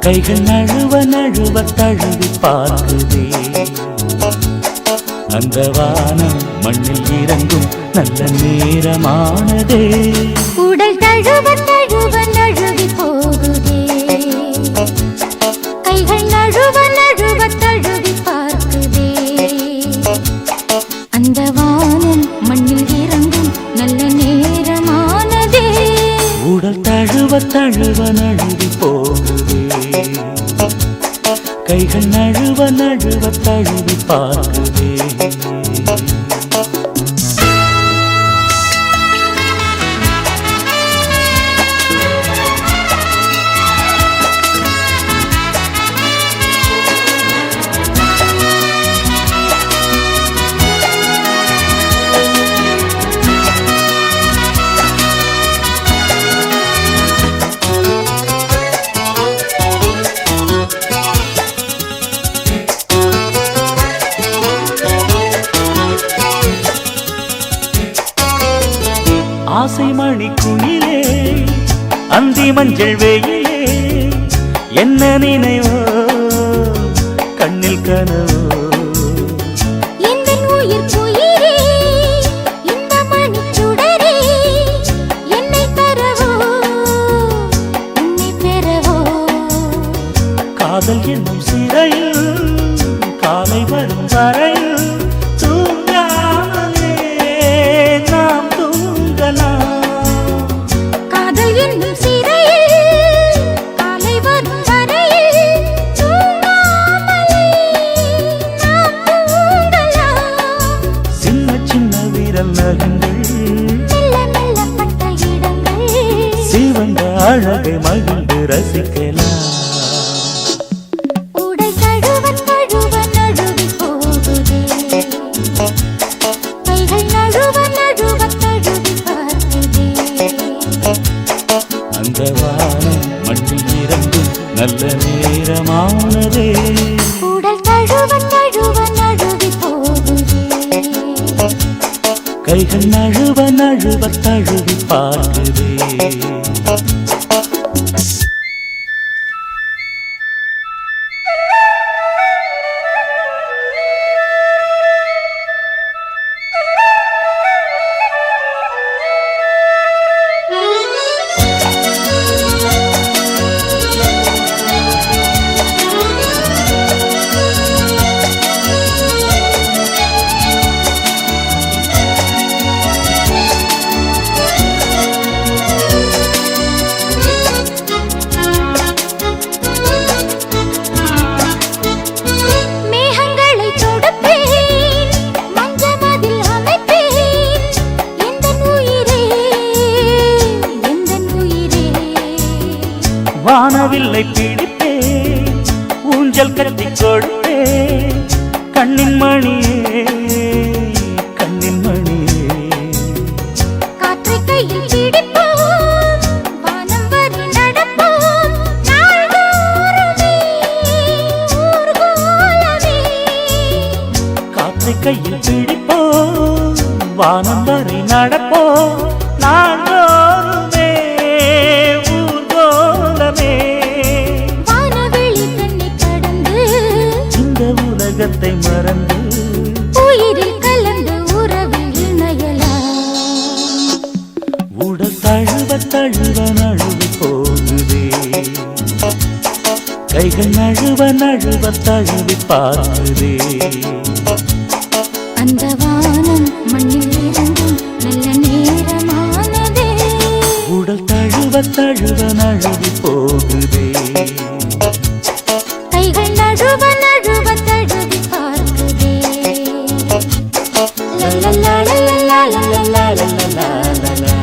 கைகள் நழுவ நழுவ தழுவி பார்க்குதே. அந்த வானம் மண்ணில் இறங்கும் நல்ல நேரமானதே. உடல் தழுவ தழுவ நழுவி போகுதே. கைகள் நழுவ நழுவ தழுவி பார்க்குதே. அந்த வானம் மண்ணில் இறங்கும் நல்ல நேரமானதே. உடல் தழுவ தழுவ நழுவி போகுதே. கைகள் நழுவ நழுவ தழுவி பார்க்குதே. ஆசை மணி குயிலே அந்தி மஞ்சள் வெயிலே என்ன நினைவோ கண்ணில் கனவோ. எந்தன் உயிர் குயிரே இந்த மணிச்சுடரே என்னை தரவோ உன்னை பெறவோ. காதல் என்னும் சிறையில் காலை வரும் வரையில் தூங்காமலே நாம் தூங்கலாம். காதல் என்னும் சிறையில் காலை வரும் வரையில் தூங்காமலே நாம் தூங்கலாம். சின்ன சின்ன விரல் நகங்கள் மெல்ல மெல்ல பட்ட இடங்கள் சிவந்த அழகை மகிழ்ந்து ரசிக்கலாம். உடல் தழுவ தழுவ நழுவி போகுதே. கைகள் நழுவ நழுவ தழுவி பார்க்குதே. அந்த வானம் மண்ணில் இறங்கும் நல்ல நேரமானதே. உடல் தழுவ தழுவ நழுவி போகுதே. கைகள் நழுவ நழுவ தழுவி பார்க்குதே. மேகங்களை தொடுப்பேன் மஞ்சமதில் அமைப்பேன். எந்தன் உயிரே எந்தன் உயிரே. வானவில்லை பிடிப்பேன் ஊஞ்சல் கட்டி கொடுப்பேன். கண்ணின் மணியே கண்ணின் மணியே. காற்றை கையில் பிடிப்போம் வானம் வரை நடப்போம். நாள்தோறுமே ஊர்கோலமே. காற்றை கையில் பிடிப்போம் வானம் வரை நடப்போம். நாள்தோறுமே ஊர்கோலமே. வானவெளி தன்னை கடந்து இந்த உலகத்தை மறந்து உயிரில் கலந்து உறவில் இணையலாம். உடல் தழுவ தழுவ நழுவி போகுதே. கைகள் நழுவ நழுவ தழுவி பார்க்குதே. அந்த வானம் மண்ணில் இறங்கும் நல்ல நேரமானதே. உடல் தழுவ தழுவ நழுவி போகுதே. கைகள் நழுவ நழுவ தழுவி பார்க்குதே. லலலா லலலா லலலா லலலா லலலா.